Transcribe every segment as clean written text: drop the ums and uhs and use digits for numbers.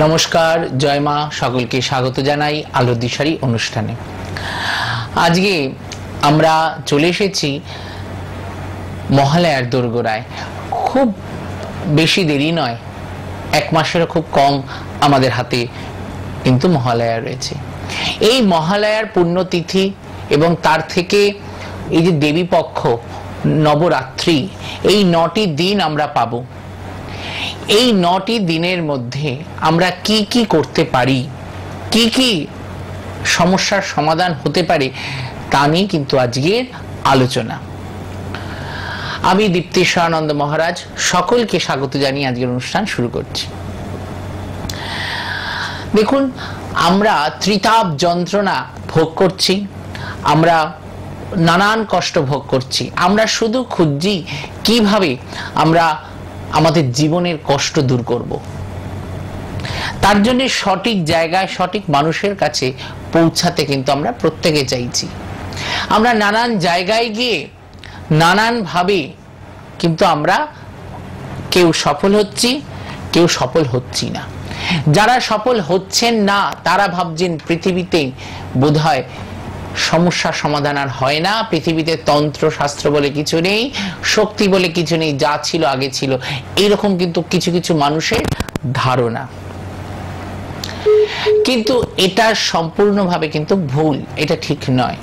নমস্কার, জয় মা, সকলকে স্বাগত জানাই আলোর দিশারি অনুষ্ঠানে। আজকে আমরা চলে এসেছি মহালয়ার দোরগোড়ায়। খুব বেশি দেরি নয়, এক মাসেরও খুব কম আমাদের হাতে কিন্তু মহালয়া রয়েছে। এই মহালয়ার পুণ্যতিথি এবং তার থেকে এই যে দেবী পক্ষ, নবরাত্রি, এই 9টি দিন আমরা পাবো। এই 9টি দিনের মধ্যে আমরা কি কি করতে পারি, কি কি সমস্যার সমাধান হতে পারে, তা নিয়ে কিন্তু আজকের আলোচনা। আমি দীপ্তেশ্বরানন্দ মহারাজ সকলকে স্বাগত জানিয়ে আজকের অনুষ্ঠান শুরু করছি। দেখুন, আমরা ত্রিতাপ যন্ত্রণা ভোগ করছি, আমরা নানান কষ্ট ভোগ করছি। আমরা শুধু খুঁজছি কিভাবে আমরা আমাদের জীবনের কষ্ট দূর করব। তার জন্য সঠিক জায়গায় সঠিক মানুষের কাছে পৌঁছাতে কিন্তু আমরা প্রত্যেকে চাইছি। আমরা নানান জায়গায় গিয়ে নানান ভাবে কিন্তু আমরা কেউ সফল হচ্ছি, কেউ সফল হচ্ছি না। যারা সফল হচ্ছেন না তারা ভাবছেন পৃথিবীতে বোধহয় সমস্যার সমাধান আর হয় না, পৃথিবীতে তন্ত্র শাস্ত্র বলে কিছু নেই, শক্তি বলে কিছু নেই, যা ছিল আগে ছিল। এইরকম কিন্তু কিছু কিছু মানুষের ধারণা, কিন্তু এটা সম্পূর্ণভাবে কিন্তু ভুল, এটা ঠিক নয়।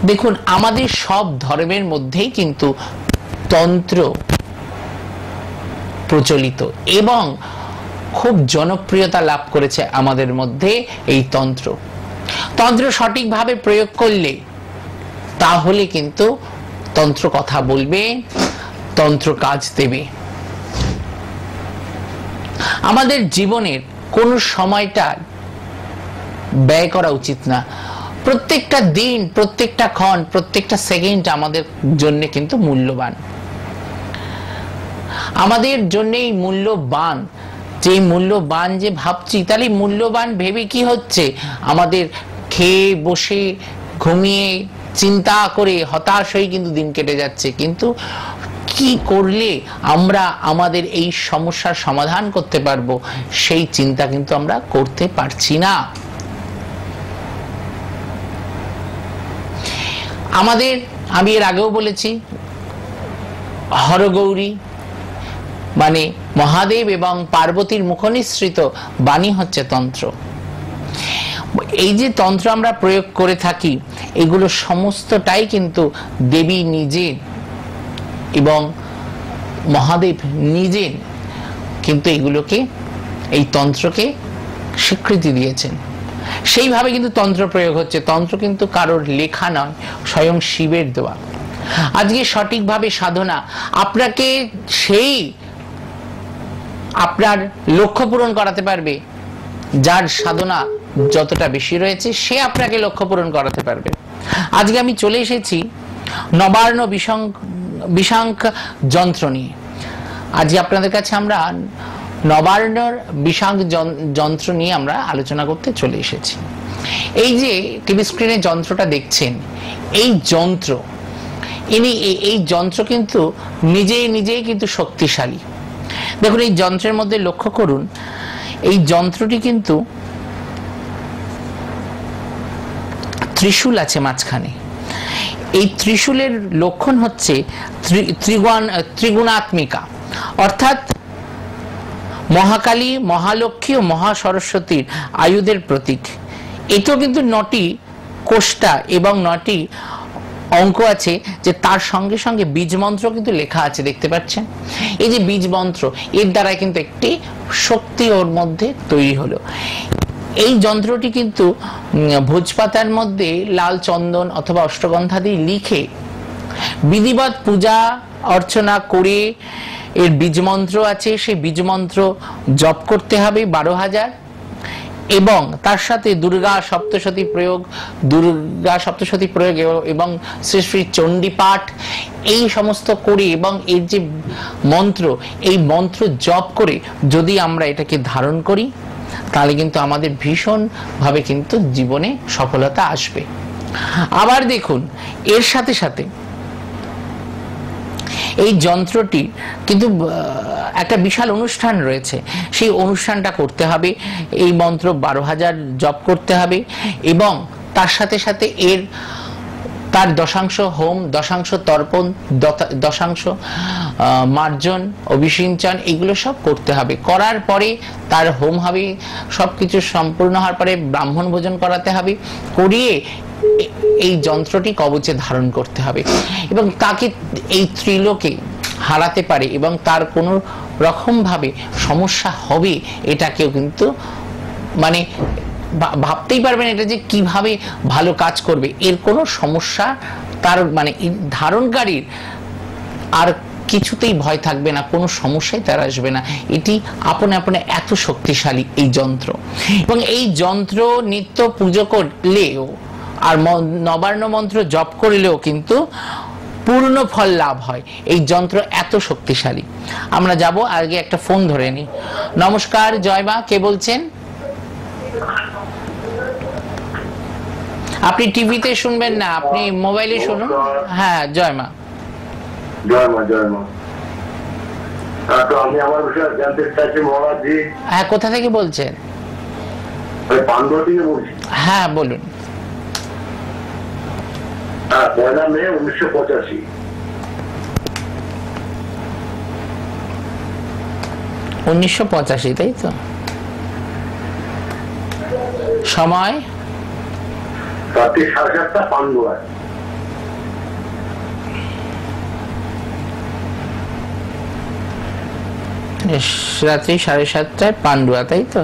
দেখুন, আমাদের সব ধর্মের মধ্যেই কিন্তু তন্ত্র প্রচলিত এবং খুব জনপ্রিয়তা লাভ করেছে আমাদের মধ্যে এই তন্ত্র। তন্ত্র সঠিকভাবে প্রয়োগ করলে তাহলে কিন্তু তন্ত্র কথা বলবে, তন্ত্র কাজ দেবে। আমাদের জীবনের কোন সময়টা ব্যয় করা উচিত না। প্রত্যেকটা দিন, প্রত্যেকটা ক্ষণ, প্রত্যেকটা সেকেন্ড আমাদের জন্য কিন্তু মূল্যবান। আমাদের জন্য এই মূল্যবান, যে মূল্যবান যে ভাবছি, তাহলে মূল্যবান ভেবে কি হচ্ছে, আমাদের খেয়ে বসে ঘুমিয়ে চিন্তা করে হতাশ হয়ে কিন্তু দিন কেটে যাচ্ছে। কিন্তু কি করলে আমরা আমাদের এই সমস্যার সমাধান করতে পারবো, সেই চিন্তা কিন্তু আমরা করতে পারছি না। আমাদের, আমি এর আগেও বলেছি, হরগৌরী মানে মহাদেব এবং পার্বতীর মুখনিসৃত বাণী হচ্ছে তন্ত্র। এই যে তন্ত্র আমরা প্রয়োগ করে থাকি, এগুলো সমস্তটাই কিন্তু দেবী নিজে এবং মহাদেব নিজে কিন্তু এগুলোকে, এই তন্ত্রকে স্বীকৃতি দিয়েছেন। সেইভাবে কিন্তু তন্ত্র প্রয়োগ হচ্ছে। তন্ত্র কিন্তু কারোর লেখা নয়, স্বয়ং শিবের দেওয়া। আজকে সঠিকভাবে সাধনা আপনাকে সেই আপনার লক্ষ্য পূরণ করাতে পারবে। যার সাধনা যতটা বেশি রয়েছে, সে আপনাকে লক্ষ্য পূরণ করাতে পারবে। আজকে আমি চলে এসেছি নবার্ণ বিষাঙ্ক যন্ত্র নিয়ে। আজকে আপনাদের কাছে আমরা নবার্ণর বিষাঙ্ক যন্ত্র নিয়ে আমরা আলোচনা করতে চলে এসেছি। এই যে টিভি স্ক্রিনে যন্ত্রটা দেখছেন, এই যন্ত্র, এই যন্ত্র কিন্তু নিজেই কিন্তু শক্তিশালী। দেখুন, এই যন্ত্রের মধ্যে লক্ষ্য করুন, এই যন্ত্রটি কিন্তু ত্রিশূল আছে মাঝখানে। এই ত্রিশূলের লক্ষণ হচ্ছে ত্রিগুণাত্মিকা, অর্থাৎ মহাকালী, মহালক্ষ্মী ও মহাসরস্বতীর আয়ুধের প্রতীক। এটাও কিন্তু 9টি কোষ্টা এবং 9টি অঙ্ক আছে, যে তার সঙ্গে সঙ্গে বীজ মন্ত্র কিন্তু লেখা আছে, দেখতে পাচ্ছেন। এই যে বীজ মন্ত্র, এর দ্বারা কিন্তু একটি শক্তি ওর মধ্যে তৈরি হলো। এই যন্ত্রটি কিন্তু ভোজপাতার মধ্যে লাল চন্দন অথবা অষ্টগন্ধা দিয়ে লিখে বিধিবৎ পূজা অর্চনা করে, এর বীজ মন্ত্র আছে, সেই বীজ মন্ত্র জপ করতে হবে 12,000, এবং তার সাথে দুর্গা সপ্তশতী প্রয়োগ এবং শ্রী শ্রী চণ্ডী পাঠ, এই সমস্ত করে, এবং এর যে মন্ত্র, এই মন্ত্র জপ করে যদি আমরা এটাকে ধারণ করি, তাহলে কিন্তু আমাদের ভীষণ ভাবে কিন্তু জীবনে সফলতা আসবে। আবার দেখুন, এর সাথে সাথে এই যন্ত্রটি কিন্তু একটা বিশাল অনুষ্ঠান রয়েছে, সেই অনুষ্ঠানটা করতে হবে, এই মন্ত্র 12,000 জপ করতে হবে এবং তার সাথে সাথে তার দশাংশ হোম, দশাংশ তর্পণ, দশাংশ মার্জন, অভিষিঞ্চন, এগুলো সব করতে হবে। করার পরে তার হোম হবে, সবকিছু সম্পূর্ণ হওয়ার পরে ব্রাহ্মণ ভোজন করাতে হবে, করিয়ে এই যন্ত্রটি কবচে ধারণ করতে হবে এবং তাকে এই ত্রিলোকে হারাতে পারে এবং তার কোনো রকম ভাবে সমস্যা হবে এটা কেউ কিন্তু মানে ভাবতেই পারবেন এটা যে কিভাবে ভালো কাজ করবে, এর কোনো সমস্যা তার মানে ধারণকারীর আর কিছুতেই ভয় থাকবে না, কোনো সমস্যাই তার আসবে না। এটি আপনে আপনে এত শক্তিশালী এই যন্ত্র, এবং এই যন্ত্র নিত্য পুজো করলেও আর নবান্ন মন্ত্র জপ করলেও কিন্তু পূর্ণ ফল লাভ হয়। এই যন্ত্র এত শক্তিশালী। আমরা যাব, আগে একটা ফোন ধরে নি। নমস্কার, জয় মা, কে বলছেন? আপনি টিভিতে শুনবেন না, আপনি মোবাইলে শুনুন। হ্যাঁ, জয় মা। জয় মা, জয় মা। তো আমি আমার বিষয়ে জানতে চাইছি মহারাজজি। হ্যাঁ, কোথা থেকে বলছেন? পান্ডুয়া থেকে বলছি। হ্যাঁ, বলুন। 1 মে 1985। 1985, তাই তো? সময়? রাত্রি 7:30 পান্ডুয়ায়। রাত্রি 7:30 পান্ডুয়া, তাই তো?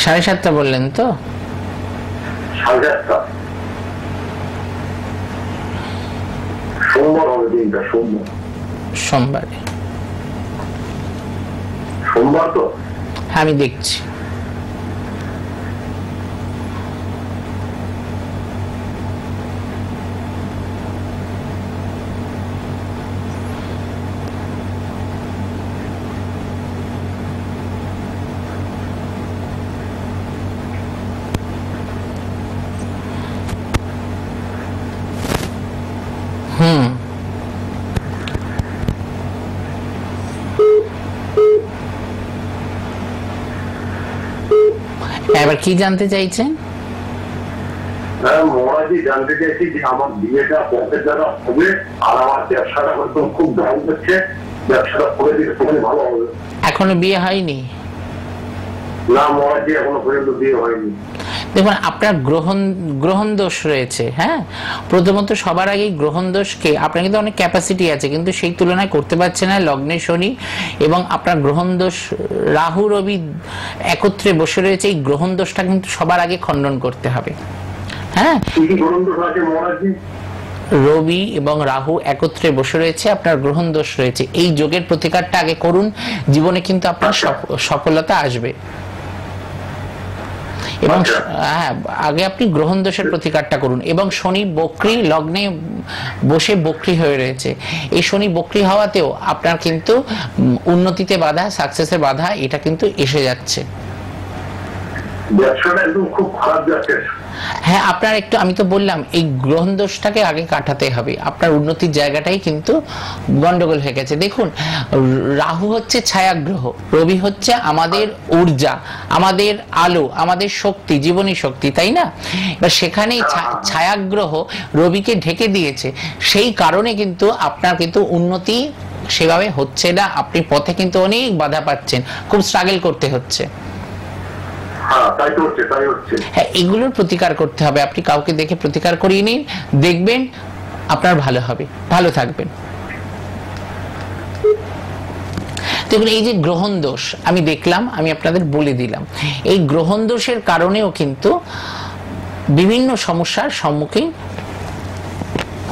সাড়ে 7টা বললেন তো? 7:30 সোমবার হবে দিনটা, সোমবার। সোমবারে? সোমবার তো? হ্যাঁ, আমি দেখছি। এবার কি জানতে চাইছেন? মহারাজি, জানতে চাইছি যে আমার বিয়েটা পথের দ্বারা হবে আর আমার ব্যবসাটা করতে খুব ডাউন হচ্ছে, ব্যবসাটা করে দিলে সেখানে ভালো হবে। এখনো বিয়ে হয়নি? না মহারাজি, এখনো পর্যন্ত বিয়ে হয়নি। দেখুন, আপনার গ্রহণ দোষ রয়েছে। হ্যাঁ, প্রথমত সবার আগে গ্রহণ দোষকে, আপনার কিন্তু অনেক ক্যাপাসিটি আছে কিন্তু সেই তুলনায় করতে পারছে না লগ্নে শনি, এবং আপনার গ্রহণ দোষ রাহু রবি একত্রে বসে রয়েছে। এই গ্রহণ দোষটা কিন্তু সবার আগে খণ্ডন করতে হবে। হ্যাঁ, রবি এবং রাহু একত্রে বসে রয়েছে, আপনার গ্রহণ দোষ রয়েছে। এই যোগের প্রতিকারটা আগে করুন, জীবনে কিন্তু আপনার সফলতা আসবে। এবং হ্যাঁ, আগে আপনি গ্রহণ দোষের প্রতিকারটা করুন। এবং শনি বক্রী লগ্নে বসে বক্রী হয়ে রয়েছে, এই শনি বক্রী হওয়াতেও আপনার কিন্তু উন্নতিতে বাধা, সাকসেসের বাধা, এটা কিন্তু এসে যাচ্ছে। ব্যবসাটা একদম খুব খারাপ যাচ্ছে। হ্যাঁ, আপনার একটু, আমি তো বললাম এই গ্রহণ দোষটাকে আগে কাটাতে হবে, আপনার উন্নতির জায়গাটাই কিন্তু গন্ডগোল হয়ে গেছে। দেখুন, রাহু হচ্ছে ছায়াগ্রহ, রবি হচ্ছে আমাদের ঊর্জা, আমাদের আলো, আমাদের শক্তি, জীবনী শক্তি, তাই না? এবার সেখানেই ছায়াগ্রহ রবিকে ঢেকে দিয়েছে, সেই কারণে কিন্তু আপনার কিন্তু উন্নতি সেভাবে হচ্ছে না, আপনি পথে কিন্তু অনেক বাধা পাচ্ছেন, খুব স্ট্রাগল করতে হচ্ছে। হ্যাঁ, এগুলোর প্রতিকার করতে হবে। আপনি কাউকে দেখে প্রতিকার করিয়ে নিন, দেখবেন আপনার ভালো হবে, ভালো থাকবেন। দেখুন, এই যে গ্রহণ দোষ আমি দেখলাম, আমি আপনাদের বলে দিলাম, এই গ্রহণ দোষের কারণেও কিন্তু বিভিন্ন সমস্যার সম্মুখীন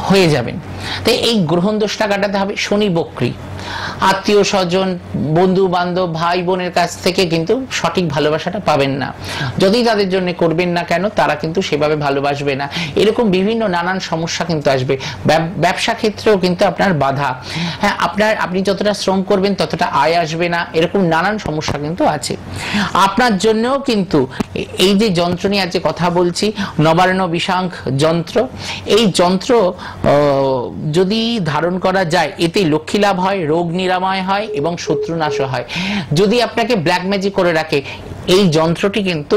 হয়ে যাবেন। তাই এই গ্রহণ দোষটা কাটাতে হবে। শনি বক্রী, আত্মীয় স্বজন, বন্ধু বান্ধব, ভাই বোনের কাছ থেকে কিন্তু সঠিক ভালোবাসাটা পাবেন না। যদি তাদের জন্য করবেন না কেন, তারা কিন্তু সেভাবে ভালোবাসবে না। এরকম বিভিন্ন নানান সমস্যা কিন্তু আসবে। ব্যবসা ক্ষেত্রেও কিন্তু আপনার বাধা। হ্যাঁ, আপনি যতটা শ্রম করবেন ততটা আয় আসবে না, এরকম নানান সমস্যা কিন্তু আছে। আপনার জন্যও কিন্তু এই যে যন্ত্র নিয়ে আজকে কথা বলছি, নবার্ণ বিশাঙ্খ যন্ত্র, এই যন্ত্র যদি ধারণ করা যায়, এতে লক্ষ্মী লাভ হয়, রোগ নিরাময় হয় এবং শত্রুনাশ হয়। যদি আপনাকে ব্ল্যাক ম্যাজিক করে রাখে, এই যন্ত্রটি কিন্তু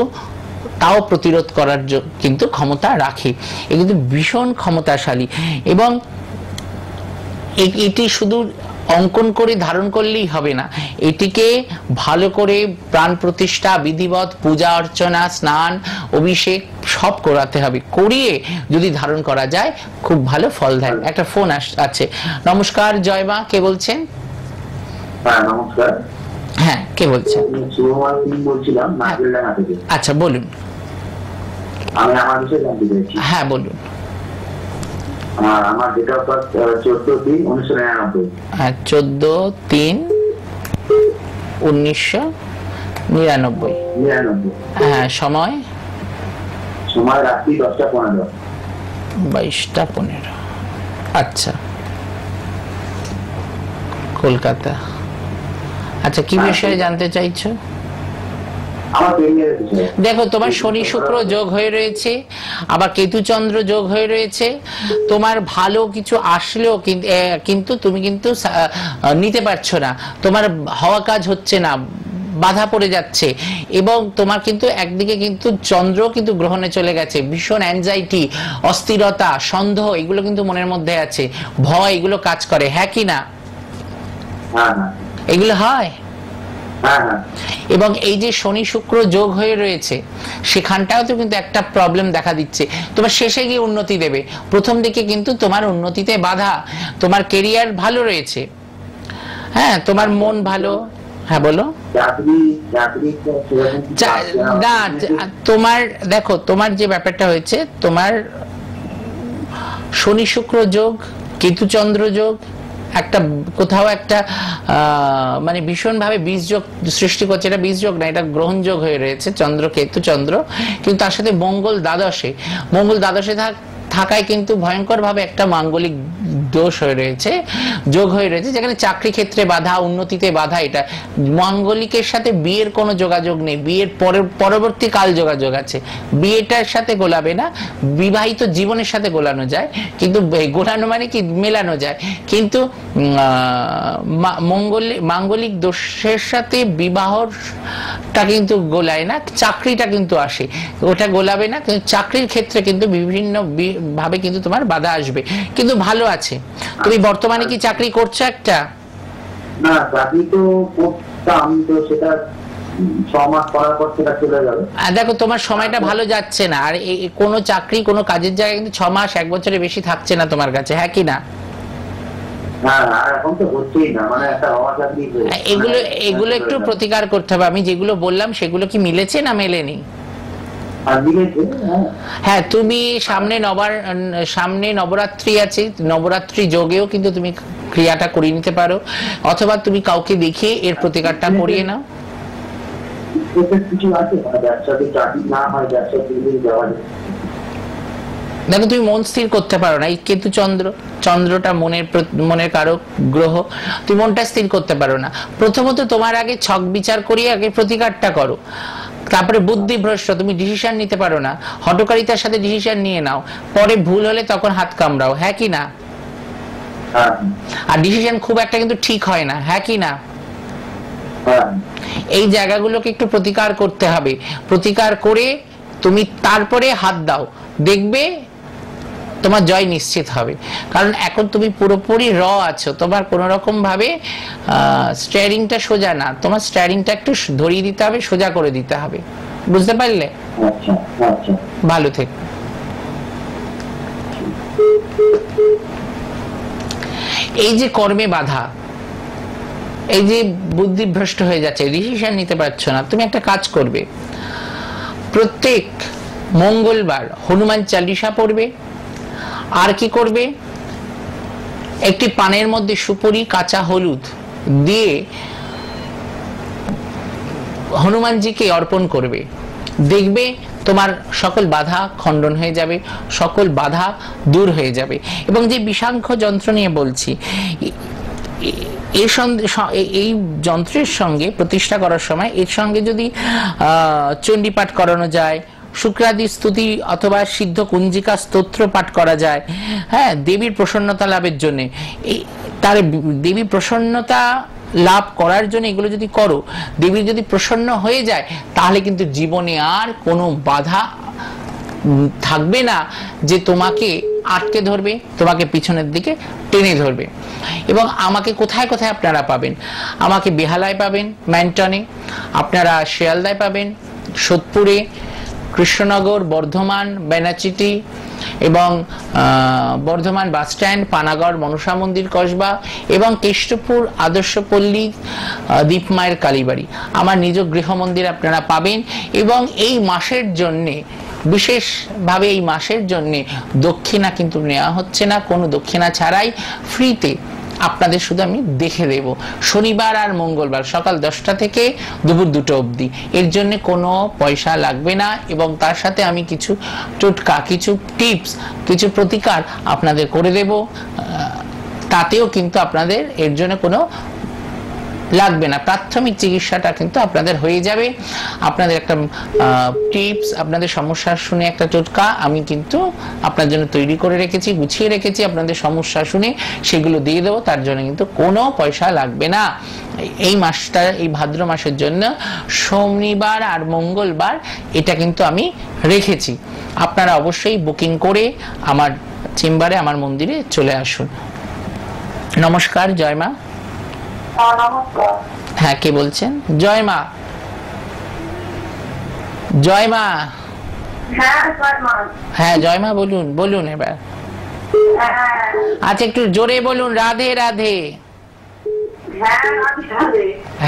তাও প্রতিরোধ করার কিন্তু ক্ষমতা রাখে। এ কিন্তু ভীষণ ক্ষমতাশালী, এবং এটি শুধু অঙ্কন করে ধারণ করলেই হবে না, এটিকে ভালো করে প্রাণ প্রতিষ্ঠা, বিধিবৎ পূজা অর্চনা, স্নান, অভিষেক সব করাতে হবে। করিয়ে যদি ধারণ করা যায়, খুব ভালো ফল দেয়। একটা ফোন আছে। নমস্কার, জয় মা, কে বলছেন? হ্যাঁ নমস্কার। হ্যাঁ, কে বলছেন? বলছিলাম। আচ্ছা, বলুন। আমি আমার বিষয়ে জানতে চাইছি। হ্যাঁ, বলুন। আমার ডেট অফ বার্থ 14/3/1999। 14/3/1999। হ্যাঁ, সময় রাত্রি 10টা 15। 22টা 15। আচ্ছা, কলকাতা। আচ্ছা, কি বিষয়ে জানতে চাইছো? দেখো, তোমার শনি শুক্র যোগ হয়ে রয়েছে, আবার কেতু চন্দ্র যোগ হয়ে রয়েছে। তোমার ভালো কিছু আসলেও কিন্তু তুমি কিন্তু নিতে পারছো না, তোমার হওয়া কাজ হচ্ছে না, বাধা পড়ে যাচ্ছে। এবং তোমার কিন্তু একদিকে কিন্তু চন্দ্র কিন্তু গ্রহণে চলে গেছে, ভীষণ অ্যাংজাইটি, অস্থিরতা, সন্দেহ, এগুলো কিন্তু মনের মধ্যে আছে, ভয়, এগুলো কাজ করে। হ্যাঁ কি না? এগুলো হয়। এবং এই যে শনি শুক্র যোগ হয়ে রয়েছে, সেখানটাও তো কিন্তু একটা প্রবলেম দেখা দিচ্ছে। তোমার শেষে গিয়ে উন্নতি দেবে, প্রথম দিকে কিন্তু তোমার উন্নতিতে বাধা। তোমার কেরিয়ার ভালো রয়েছে, হ্যাঁ, তোমার মন ভালো। হ্যাঁ, বলো। না, তোমার দেখো, তোমার যে ব্যাপারটা হয়েছে, তোমার শনি শুক্র যোগ, কেতু চন্দ্র যোগ, একটা কোথাও একটা মানে ভীষণ ভাবে বীজ যোগ সৃষ্টি করছে। এটা বীজ যোগ না, এটা গ্রহণ যোগ হয়ে রয়েছে, চন্দ্র কেতু চন্দ্র। কিন্তু তার সাথে মঙ্গল দ্বাদশে থাকায় কিন্তু ভয়ঙ্কর ভাবে একটা মাঙ্গলিক দোষ হয়ে রয়েছে, যোগ হয়ে রয়েছে, যেখানে চাকরি ক্ষেত্রে বাধা, উন্নতিতে বাধা। এটা মাঙ্গলিকের সাথে বিয়ের কোনো যোগাযোগ নেই, বিয়ের পরবর্তী কাল যোগাযোগ আছে। বিয়েটার সাথে গোলাবে না, বিবাহিত জীবনের সাথে গোলানো যায়, কিন্তু গোলানো মানে কি, মেলানো যায়, কিন্তু মাঙ্গলিক দোষের সাথে বিবাহটা কিন্তু গোলায় না, চাকরিটা কিন্তু আসে, ওটা গোলাবে না। কিন্তু চাকরির ক্ষেত্রে কিন্তু বিভিন্ন ভাবে কিন্তু তোমার বাধা আসবে, কিন্তু ভালো আছে। তুমি বর্তমানে কি চাকরি করছো? একটা না, চাকরি তো করতাম, তো সেটা 6 মাস করার পর সেটা চলে যাবে। দেখো, তোমার সময়টা ভালো যাচ্ছে না, আর কোনো চাকরি, কোনো কাজের জায়গায় কিন্তু 6 মাস 1 বছরের বেশি থাকছে না তোমার কাছে। হ্যাঁ কি না? এগুলো একটু প্রতিকার করতে হবে। আমি যেগুলো বললাম সেগুলো কি মিলেছে না মেলেনি? হ্যাঁ, তুমি সামনে নবরাত্রি আছে, নবরাত্রি যোগেও কিন্তু তুমি ক্রিয়াটা করিয়ে নিতে পারো, অথবা তুমি কাউকে দেখিয়ে এর প্রতিকারটা করিয়ে নাও। দেখো, তুমি মন স্থির করতে পারো না, এই কেতু চন্দ্রটা মনের কারক গ্রহ, তুমি মনটা স্থির করতে পারো না। প্রথমত তোমার আগে ছক বিচার করিয়ে আগে প্রতিকারটা করো, তারপরে বুদ্ধিভ্রষ্ট, তুমি ডিসিশন নিতে পারো না, হঠকারিতার সাথে ডিসিশন নিয়ে নাও, পরে ভুল হলে তখন হাত কামড়াও। হ্যাঁ কি না? আর ডিসিশন খুব একটা কিন্তু ঠিক হয় না। হ্যাঁ কি না? এই জায়গাগুলোকে একটু প্রতিকার করতে হবে। প্রতিকার করে তুমি তারপরে হাত দাও, দেখবে তোমার জয় নিশ্চিত হবে। কারণ এখন তুমি পুরোপুরি আছো, তোমার কোন রকম ভাবে স্টিয়ারিংটা সোজা না, তোমার স্টিয়ারিংটা একটু ধরিয়ে দিতে হবে, সোজা করে দিতে হবে। বুঝতে পারলে? ভালো থেকো। এই যে কর্মে বাধা, এই যে বুদ্ধিভ্রষ্ট হয়ে যাচ্ছে, ডিসিশন নিতে পারছো না, তুমি একটা কাজ করবে, প্রত্যেক মঙ্গলবার হনুমান চালিসা পড়বে। আর কি করবে, একটি পানের মধ্যে সুপুরি, কাঁচা হলুদ দিয়ে হনুমানজিকে অর্পণ করবে, দেখবে তোমার সকল বাধা খণ্ডন হয়ে যাবে, সকল বাধা দূর হয়ে যাবে। এবং যে বিষাঙ্খ যন্ত্র নিয়ে বলছি, এই যন্ত্রের সঙ্গে প্রতিষ্ঠা করার সময় এর সঙ্গে যদি চণ্ডী পাঠ করানো যায়, শুক্রাদি স্তুতি অথবা সিদ্ধ কুঞ্জিকা স্তোত্র পাঠ করা যায়, হ্যাঁ, দেবীর প্রসন্নতা লাভের জন্য, তার দেবী প্রসন্নতা লাভ করার জন্য এগুলো যদি করো, দেবী যদি প্রসন্ন হয়ে যায়, তাহলে কিন্তু জীবনে আর কোনো বাধা থাকবে না যে তোমাকে আটকে ধরবে, তোমাকে পিছনের দিকে টেনে ধরবে। এবং আমাকে কোথায় কোথায় আপনারা পাবেন? আমাকে বেহালায় পাবেন, ম্যান্টনে, আপনারা শিয়ালদায় পাবেন, সোদপুরে, কৃষ্ণনগর, বর্ধমান, বেনাচিটি এবং বর্ধমান বাস স্ট্যান্ড, পানাগড় মনসা মন্দির কসবা এবং কেষ্টপুর আদর্শপল্লী দীপমায়ের কালীবাড়ি আমার নিজ গৃহ মন্দির আপনারা পাবেন। এবং এই মাসের জন্যে, বিশেষভাবে এই মাসের জন্যে দক্ষিণা কিন্তু নেওয়া হচ্ছে না, কোনো দক্ষিণা ছাড়াই ফ্রিতে আপনাদের শুধু আমি দেখে দেব, শনিবার আর মঙ্গলবার সকাল 10টা থেকে দুপুর 2টা অবধি। এর জন্য কোনো পয়সা লাগবে না। এবং তার সাথে আমি কিছু টোটকা, কিছু টিপস, কিছু প্রতিকার আপনাদের করে দেব, তাতেও কিন্তু আপনাদের এর জন্য কোনো লাগবে না, প্রাথমিক চিকিৎসাটা কিন্তু আপনাদের হয়ে যাবে। আপনাদের একটা টিপস, আপনাদের সমস্যা শুনে একটা টোটকা আমি কিন্তু আপনার জন্য তৈরি করে রেখেছি, গুছিয়ে রেখেছি, আপনাদের সমস্যা শুনে সেগুলো দিয়ে দেবো, তার জন্য কিন্তু কোনো পয়সা লাগবে না। এই মাসটা, এই ভাদ্র মাসের জন্য শনিবার আর মঙ্গলবার এটা কিন্তু আমি রেখেছি। আপনারা অবশ্যই বুকিং করে আমার চেম্বারে, আমার মন্দিরে চলে আসুন। নমস্কার, জয় মা। হ্যাঁ, কে বলছেন? জয় মা। জয় মা। হ্যাঁ, জয় মা, বলুন বলুন এবার। আচ্ছা, একটু জোরে বলুন। রাধে রাধে।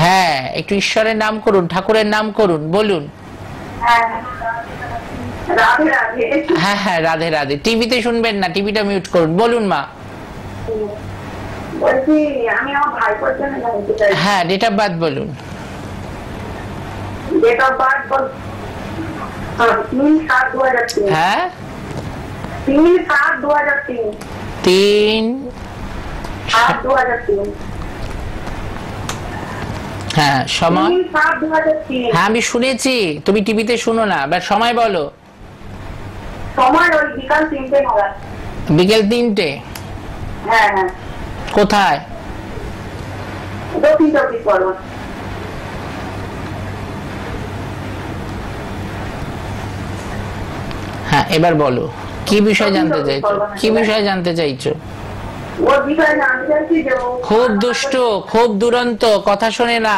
হ্যাঁ, একটু ঈশ্বরের নাম করুন, ঠাকুরের নাম করুন, বলুন। হ্যাঁ হ্যাঁ, রাধে রাধে। টিভিতে শুনবেন না, টিভিটা মিউট করুন, বলুন মা। হ্যাঁ, ডেট অফ বার্থ বলুন। হ্যাঁ, 3/7/2003। হ্যাঁ, সময়? হ্যাঁ, আমি শুনেছি, তুমি টিভিতে শুনো না, এবার সময় বলো। সময় ওই বিকাল 3টে নাগাদ। বিকেল 3টে? হ্যাঁ হ্যাঁ। কোথায়? দক্ষিণ চব্বিশ পরগনা। হ্যাঁ, এবার বলো কি বিষয় জানতে চাইছো? কি বিষয় জানতে চাইছো? ওর বিষয়ে জানতে চাইছি যে খুব দুষ্ট, খুব দুরন্ত, কথা শোনে না,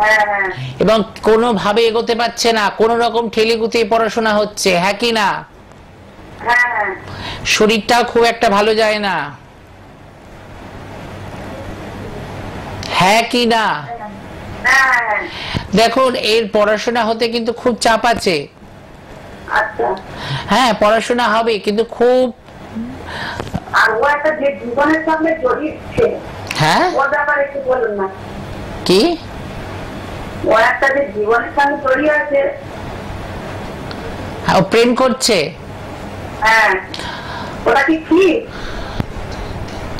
হ্যাঁ, এবং কোনোভাবে এগোতে পারছে না, কোন রকম ঠেলেগুতে পড়াশোনা হচ্ছে, হ্যাঁ কি না? হ্যাঁ, শরীরটাও খুব একটা ভালো যায় না, হ্যাঁ কি না? হ্যাঁ। দেখুন, এর পড়াশোনা হতে কিন্তু খুব চাপ আছে। আচ্ছা। হ্যাঁ, পড়াশোনা হবে কিন্তু খুব। আর ও একটা যে জীবনের সঙ্গে জড়িয়েছে, হ্যাঁ, ওর ব্যাপারে একটু বলুন না। কি? ও একটা যে জীবনের সঙ্গে জড়িয়ে আছে। ও প্রেম করছে? হ্যাঁ, ওটা কি ঠিক?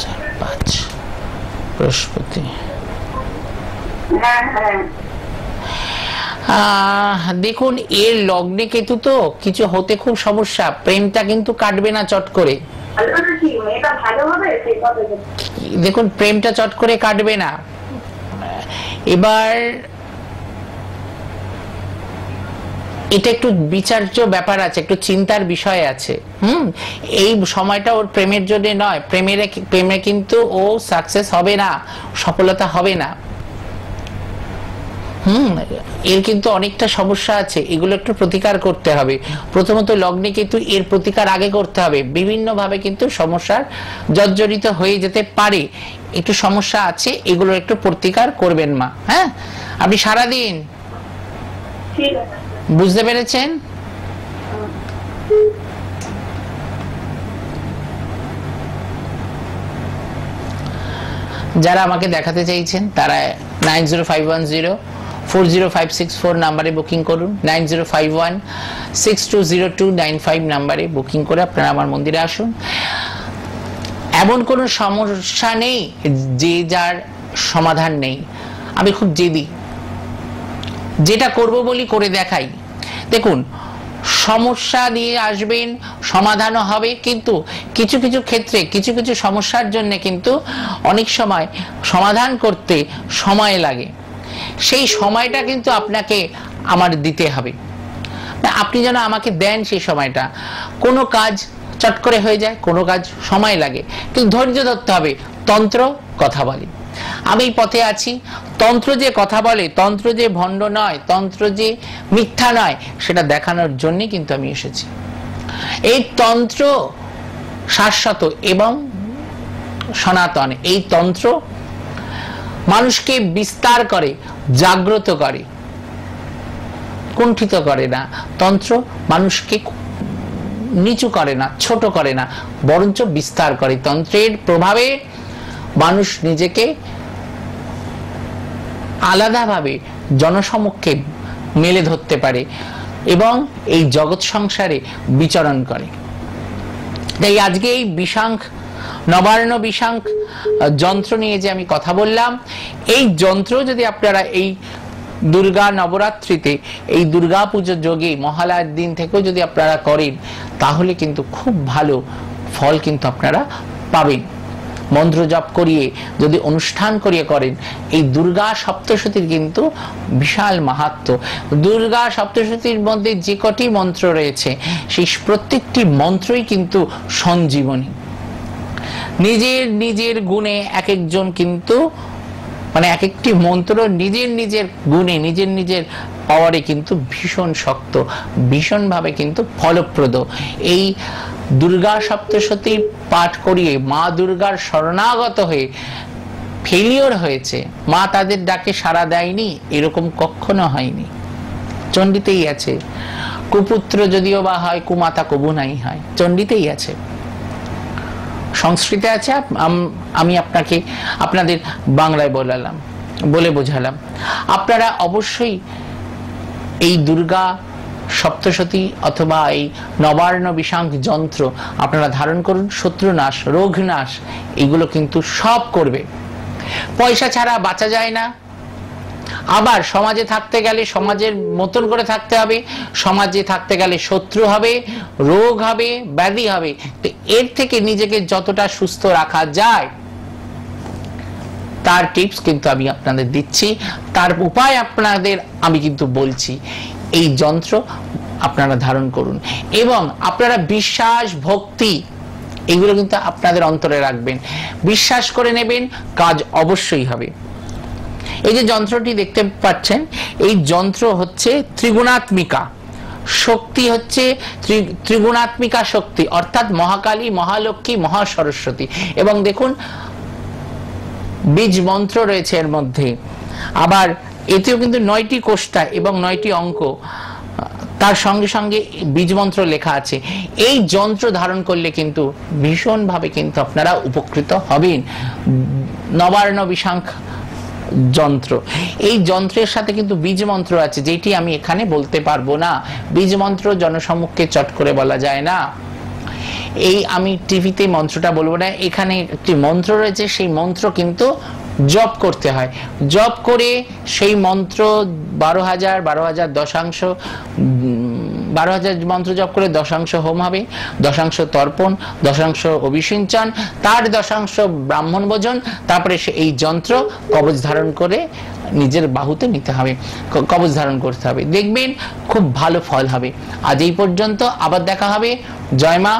4-5 বৃহস্পতি। হ্যাঁ হ্যাঁ। দেখুন, এর লগ্নে কেতু তো কিছু হতে খুব সমস্যা, প্রেমটা কিন্তু কাটবে না চট করে। দেখুন, প্রেমটা চট করে কাটবে না। এবার এটা একটু বিচার্য ব্যাপার আছে, একটু চিন্তার বিষয় আছে। এই সময়টা ওর প্রেমের জন্য নয়, প্রেমে কিন্তু ও সাকসেস হবে না, সফলতা হবে না। এর কিন্তু অনেকটা সমস্যা আছে, এগুলো একটু প্রতিকার করতে হবে। প্রথমত লগ্নে কিন্তু এর প্রতিকার আগে করতে হবে, বিভিন্ন ভাবে কিন্তু সমস্যার জর্জরিত হয়ে যেতে পারে, একটু সমস্যা আছে, এগুলো একটু প্রতিকার করবেন মা। হ্যাঁ, আপনি সারাদিন বুঝতে পেরেছেন? যারা আমাকে দেখাতে চাইছেন তারা 9051040564 নাম্বারে বুকিং করুন, 9051620295 নাম্বারে বুকিং করে আপনারা আমার মন্দিরে আসুন। এমন কোনো সমস্যা নেই যে যার সমাধান নেই। আমি খুব জেদি, যেটা করব বলি করে দেখাই। দেখুন, সমস্যা নিয়ে আসবেন, সমাধানও হবে, কিন্তু কিছু কিছু ক্ষেত্রে কিছু কিছু সমস্যার জন্য কিন্তু অনেক সময় সমাধান করতে সময় লাগে। সেই সময়টা কিন্তু আপনাকে আমার দিতে হবে। আপনি যেন আমাকে দেন সেই সময়টা। কোনো কাজ চট করে হয়ে যায়, কোনো কাজ সময় লাগে, কিন্তু ধৈর্য ধরতে হবে। তন্ত্র কথা বলে, আমি এই পথে আছি। তন্ত্র যে কথা বলে, তন্ত্র যে ভণ্ড নয়, তন্ত্র যে মিথ্যা নয়, সেটা দেখানোর জন্যই কিন্তু আমি এসেছি। এই তন্ত্র শাশ্বত এবং সনাতন। এই তন্ত্র মানুষকে বিস্তার করে, জাগ্রত করে, কুণ্ঠিত করে না। তন্ত্র মানুষকে নিচু করে না, ছোট করে না, বরঞ্চ বিস্তার করে। তন্ত্রের প্রভাবে মানুষ নিজেকে আলাদাভাবে জনসমক্ষে মেলে ধরতে পারে এবং এই জগৎ সংসারে বিচরণ করে। তাই আজকে এই বিশাঙ্খ, নবার্ণ বিশাঙ্খ যন্ত্র নিয়ে যে আমি কথা বললাম, এই যন্ত্র যদি আপনারা এই দুর্গা নবরাত্রিতে, এই দুর্গা পুজোর যোগে মহালয়ার দিন থেকেও যদি আপনারা করেন, তাহলে কিন্তু খুব ভালো ফল কিন্তু আপনারা পাবেন। মন্ত্র জপ করিয়ে যদি অনুষ্ঠান করিয়ে করেন, এই দুর্গা সপ্তশতীর কিন্তু বিশাল মাহাত্ম্য। দুর্গা সপ্তশতীর মধ্যে যে কটি মন্ত্র রয়েছে, সেই প্রত্যেকটি মন্ত্রই কিন্তু সঞ্জীবনী। নিজের নিজের গুণে এক একজন কিন্তু, মানে এক একটি মন্ত্র নিজের নিজের গুণে, নিজের নিজের পাওয়ারে কিন্তু ভীষণ শক্ত, ভীষণভাবে কিন্তু ফলপ্রদ। এই দুর্গা সপ্তশতী পাঠ করিয়ে মা দুর্গার শরণাগত হয়ে ফেলিওর হয়েছে, মা তাদের ডাকে সাড়া দেয়নি, এরকম কখনো হয়নি। চণ্ডীতেই আছে। কুপুত্র যদিও বা হয়, কুমাতা কবু নাই হয়, চণ্ডীতেই আছে। সংস্কৃতে আছে, আমি আপনাদের বাংলায় বলে বোঝালাম। আপনারা অবশ্যই এই দুর্গা সপ্তশতী অথবা এই নবার্ণ বিশাঙ্খ যন্ত্র আপনারা ধারণ করুন। শত্রুনাশ, রোগনাশ এগুলো কিন্তু সব করবে। পয়সা ছাড়া বাঁচা যায় না। আবার সমাজে থাকতে গেলে সমাজের মতন করে থাকতে হবে। সমাজে থাকতে গেলে শত্রু হবে, রোগ হবে, ব্যাধি হবে। তো এর থেকে নিজেকে যতটা সুস্থ রাখা যায় তার টিপস কিন্তু আমি আপনাদের দিচ্ছি, তার উপায় আপনাদের আমি কিন্তু বলছি। এই যন্ত্র আপনারা ধারণ করুন এবং আপনারা বিশ্বাস, ভক্তি এগুলো কিন্তু আপনাদের অন্তরে রাখবেন। বিশ্বাস করে নেবেন, কাজ অবশ্যই হবে। এই যে যন্ত্রটি দেখতে পাচ্ছেন, এই যন্ত্র হচ্ছে ত্রিগুণাত্মিকা শক্তি, হচ্ছে ত্রিগুণাত্মিকা শক্তি, অর্থাৎ মহাকালী, মহালক্ষ্মী, মহাসরস্বতী। এবং দেখুন বীজ মন্ত্র রয়েছে এর মধ্যে। আবার এতেও কিন্তু 9টি কোষ্ঠা এবং 9টি অঙ্ক, তার সঙ্গে সঙ্গে বীজ মন্ত্র লেখা আছে। এই যন্ত্র ধারণ করলে কিন্তু ভীষণভাবে কিন্তু আপনারা উপকৃত হবেন। নবার্ণ বিশাঙ্খ যন্ত্র, এই যন্ত্রের সাথে কিন্তু বীজ মন্ত্র আছে, যেটি আমি এখানে বলতে পারবো না। বীজ মন্ত্র জনসম্মুখে চট করে বলা যায় না। এই আমি টিভিতে মন্ত্রটা বলবো না। এখানে একটি মন্ত্র রয়েছে, সেই মন্ত্র কিন্তু জপ করতে হয়। জপ করে সেই মন্ত্র 12,000 দশাংশ, 12,000 মন্ত্র জপ করে দশাংশ হোম হবে, দশাংশ তর্পণ, দশাংশ অভিষিঞ্চন, তার দশাংশ ব্রাহ্মণ ভোজন। তারপরে এই যন্ত্র কবচ ধারণ করে নিজের বাহুতে নিতে হবে, কবচ ধারণ করতে হবে। দেখবেন খুব ভালো ফল হবে। আজ এই পর্যন্ত, আবার দেখা হবে। জয় মা।